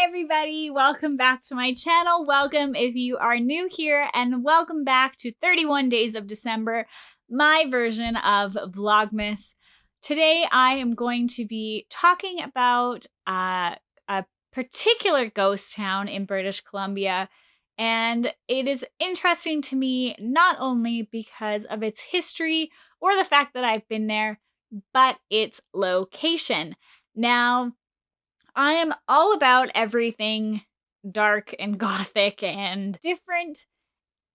Hi everybody, welcome back to my channel. Welcome if you are new here, and welcome back to 31 Days of December, my version of Vlogmas. Today I am going to be talking about a particular ghost town in British Columbia, and it is interesting to me not only because of its history or the fact that I've been there, but its location. Now, I am all about everything dark and gothic and different.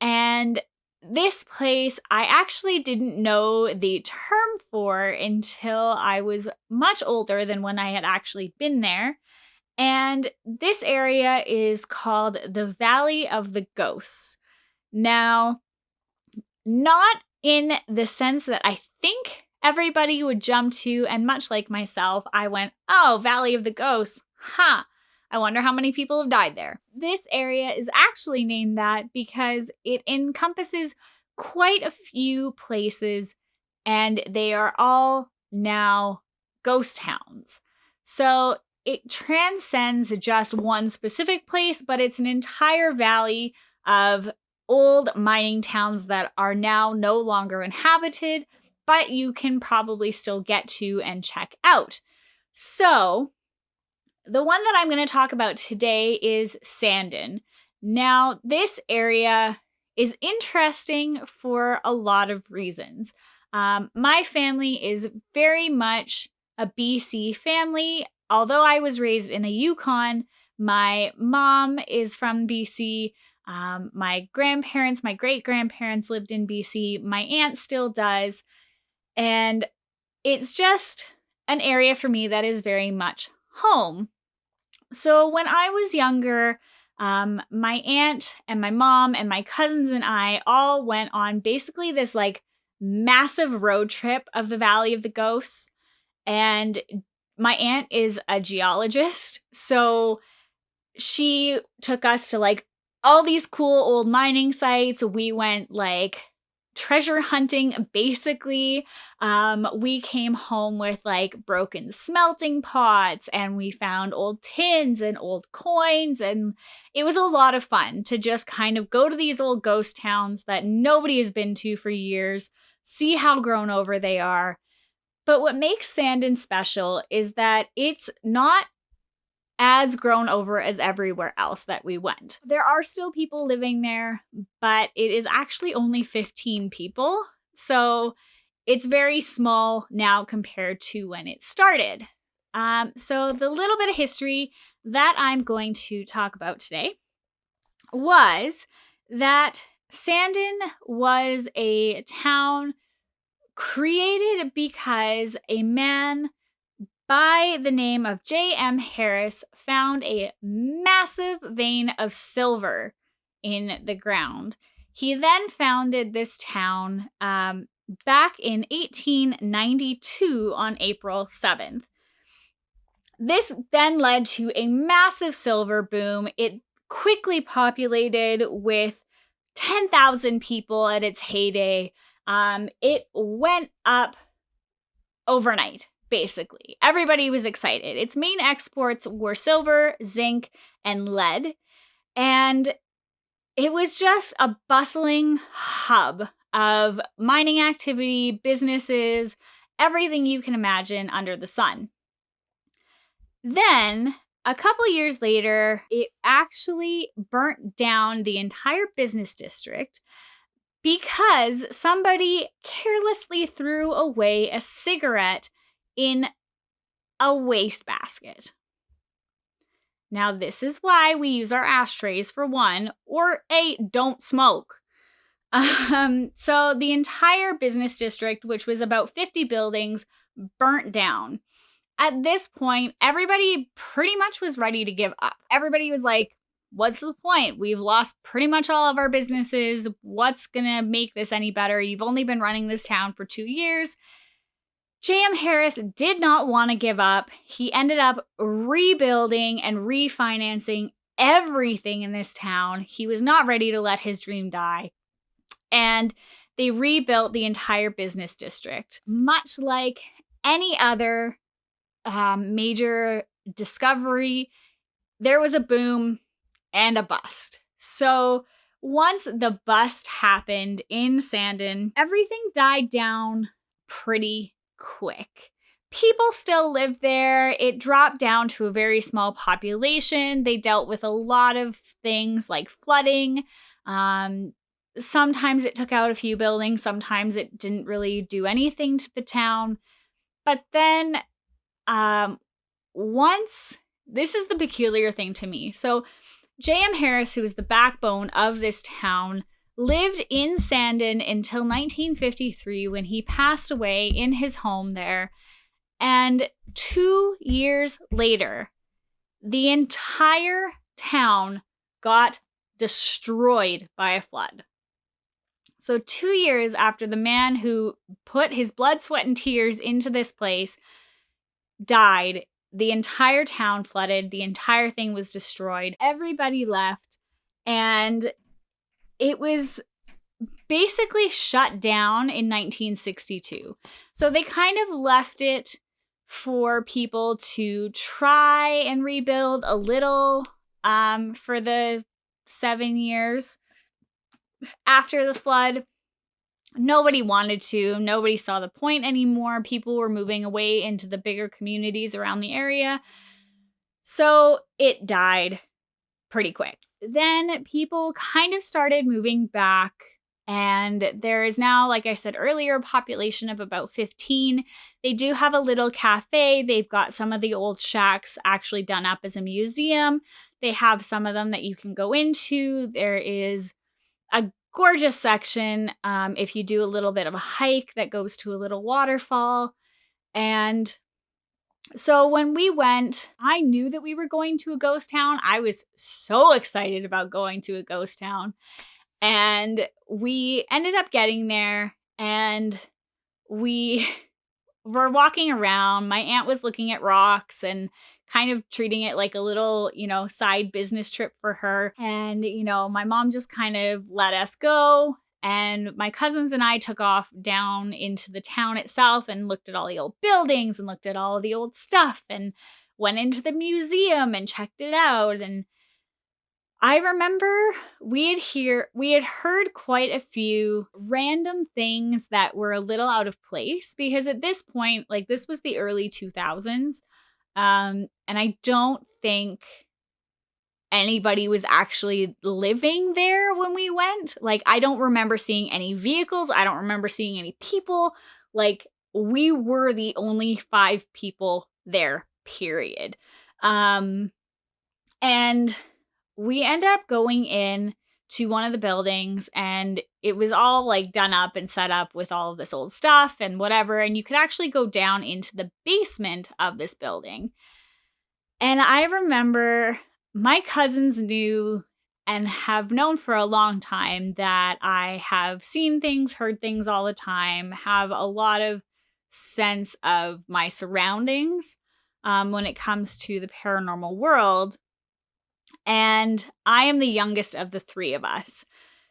And this place, I actually didn't know the term for until I was much older than when I had actually been there. And this area is called the Valley of the Ghosts. Now, not in the sense that I think everybody would jump to, and much like myself, I went, oh, Valley of the Ghosts, I wonder how many people have died there. This area is actually named that because it encompasses quite a few places, and they are all now ghost towns. So it transcends just one specific place, but it's an entire valley of old mining towns that are now no longer inhabited, but you can probably still get to and check out. So the one that I'm going to talk about today is Sandon. Now, this area is interesting for a lot of reasons. My family is very much a BC family. Although I was raised in a Yukon, my mom is from BC. My grandparents, my great-grandparents lived in BC. My aunt still does. And it's just an area for me that is very much home. So when I was younger, my aunt and my mom and my cousins and I all went on basically this like massive road trip of the Valley of the Ghosts. And my aunt is a geologist, so she took us to like all these cool old mining sites. We went like treasure hunting, basically. We came home with like broken smelting pots, and we found old tins and old coins, and it was a lot of fun to just kind of go to these old ghost towns that nobody has been to for years, see how grown over they are. But what makes Sandon special is that it's not as grown over as everywhere else that we went. There are still people living there, but it is actually only 15 people. So it's very small now compared to when it started. So the little bit of history that I'm going to talk about today was that Sandon was a town created because a man by the name of J.M. Harris found a massive vein of silver in the ground. He then founded this town back in 1892 on April 7th. This then led to a massive silver boom. It quickly populated with 10,000 people at its heyday. It went up overnight, basically. Everybody was excited. Its main exports were silver, zinc, and lead. And it was just a bustling hub of mining activity, businesses, everything you can imagine under the sun. Then, a couple years later, it actually burnt down the entire business district because somebody carelessly threw away a cigarette in a wastebasket. Now, this is why we use our ashtrays for one, or don't smoke. So the entire business district, which was about 50 buildings, burnt down. At this point, everybody pretty much was ready to give up. Everybody was like, what's the point? We've lost pretty much all of our businesses. What's gonna make this any better? You've only been running this town for 2 years. J.M. Harris did not want to give up. He ended up rebuilding and refinancing everything in this town. He was not ready to let his dream die. And they rebuilt the entire business district. Much like any other major discovery, there was a boom and a bust. So once the bust happened in Sandon, everything died down pretty quick. People still lived there. It dropped down to a very small population. They dealt with a lot of things like flooding. Sometimes it took out a few buildings. Sometimes it didn't really do anything to the town. But then once, this is the peculiar thing to me. So J.M. Harris, who is the backbone of this town, lived in Sandon until 1953 when he passed away in his home there. And 2 years later, the entire town got destroyed by a flood. So 2 years after the man who put his blood, sweat, and tears into this place died, the entire town flooded. The entire thing was destroyed. Everybody left. And it was basically shut down in 1962. So they kind of left it for people to try and rebuild a little for the 7 years after the flood. Nobody wanted to. Nobody saw the point anymore. People were moving away into the bigger communities around the area. So it died pretty quick. Then people kind of started moving back. And there is now, like I said earlier, a population of about 15. They do have a little cafe. They've got some of the old shacks actually done up as a museum. They have some of them that you can go into. There is a gorgeous section if you do a little bit of a hike that goes to a little waterfall. And so when we went, I knew that we were going to a ghost town. I was so excited about going to a ghost town. And we ended up getting there, and we were walking around. My aunt was looking at rocks and kind of treating it like a little, side business trip for her. And, my mom just kind of let us go. And my cousins and I took off down into the town itself and looked at all the old buildings and looked at all of the old stuff and went into the museum and checked it out. And I remember we had heard quite a few random things that were a little out of place, because at this point, like, this was the early 2000s. And I don't think anybody was actually living there when we went. Like, I don't remember seeing any vehicles. I don't remember seeing any people. Like, we were the only 5 people there, period. And we ended up going in to one of the buildings, and it was all like done up and set up with all of this old stuff and whatever. And you could actually go down into the basement of this building. And I remember my cousins knew and have known for a long time that I have seen things, heard things all the time, have a lot of sense of my surroundings when it comes to the paranormal world. And I am the youngest of the 3 of us.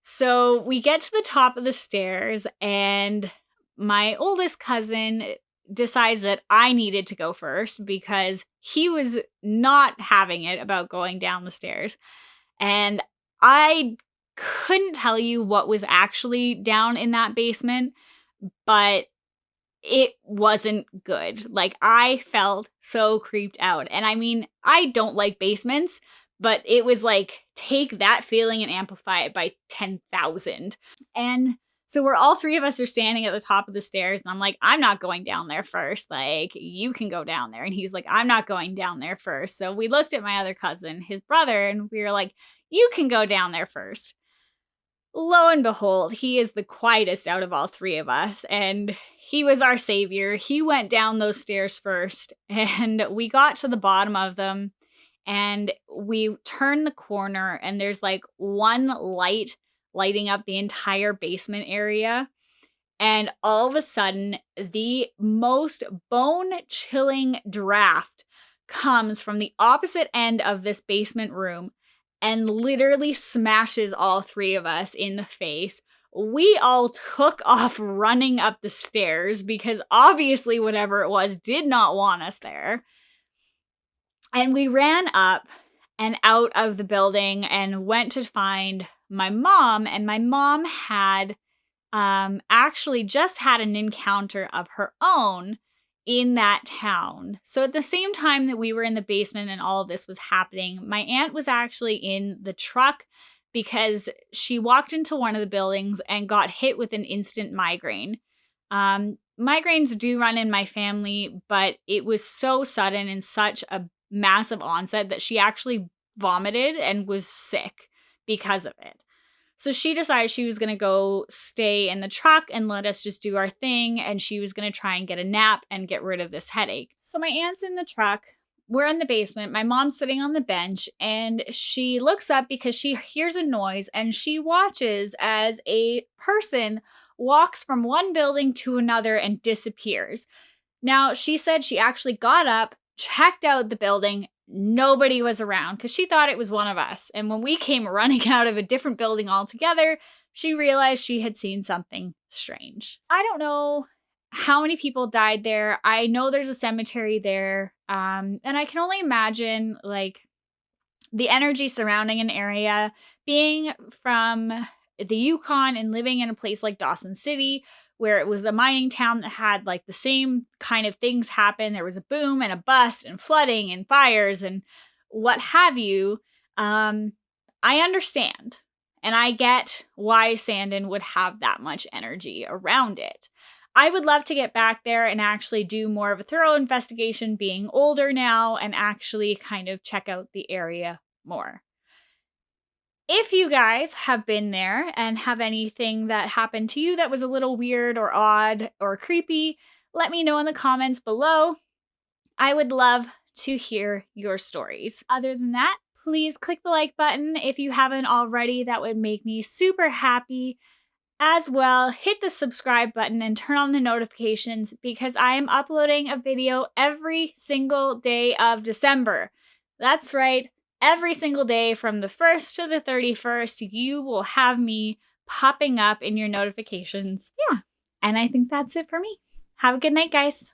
So we get to the top of the stairs, and my oldest cousin decides that I needed to go first because he was not having it about going down the stairs. And I couldn't tell you what was actually down in that basement, but it wasn't good. Like, I felt so creeped out. And I mean, I don't like basements, but it was like, take that feeling and amplify it by 10,000. And so we're all 3 of us are standing at the top of the stairs, and I'm like, I'm not going down there first. Like, you can go down there. And he's like, I'm not going down there first. So we looked at my other cousin, his brother, and we were like, you can go down there first. Lo and behold, he is the quietest out of all 3 of us, and he was our savior. He went down those stairs first, and we got to the bottom of them. And we turn the corner, and there's like one light lighting up the entire basement area. And all of a sudden, the most bone-chilling draft comes from the opposite end of this basement room and literally smashes all 3 of us in the face. We all took off running up the stairs because obviously whatever it was did not want us there. And we ran up, and out of the building and went to find my mom. And my mom had actually just had an encounter of her own in that town. So at the same time that we were in the basement and all of this was happening, my aunt was actually in the truck because she walked into one of the buildings and got hit with an instant migraine. Migraines do run in my family, but it was so sudden and such a massive onset that she actually vomited and was sick because of it. So she decided she was going to go stay in the truck and let us just do our thing. And she was going to try and get a nap and get rid of this headache. So my aunt's in the truck. We're in the basement. My mom's sitting on the bench and she looks up because she hears a noise and she watches as a person walks from one building to another and disappears. Now, she said she actually got up, checked out the building. Nobody was around because she thought it was one of us. And when we came running out of a different building altogether, she realized she had seen something strange. I don't know how many people died there. I know there's a cemetery there. And I can only imagine like the energy surrounding an area. Being from the Yukon and living in a place like Dawson City, where it was a mining town that had like the same kind of things happen. There was a boom and a bust and flooding and fires and what have you. I understand. And I get why Sandon would have that much energy around it. I would love to get back there and actually do more of a thorough investigation being older now and actually kind of check out the area more. If you guys have been there and have anything that happened to you that was a little weird or odd or creepy, let me know in the comments below. I would love to hear your stories. Other than that, please click the like button if you haven't already. That would make me super happy. As well, hit the subscribe button and turn on the notifications because I am uploading a video every single day of December. That's right. Every single day from the 1st to the 31st, you will have me popping up in your notifications. Yeah, and I think that's it for me. Have a good night, guys.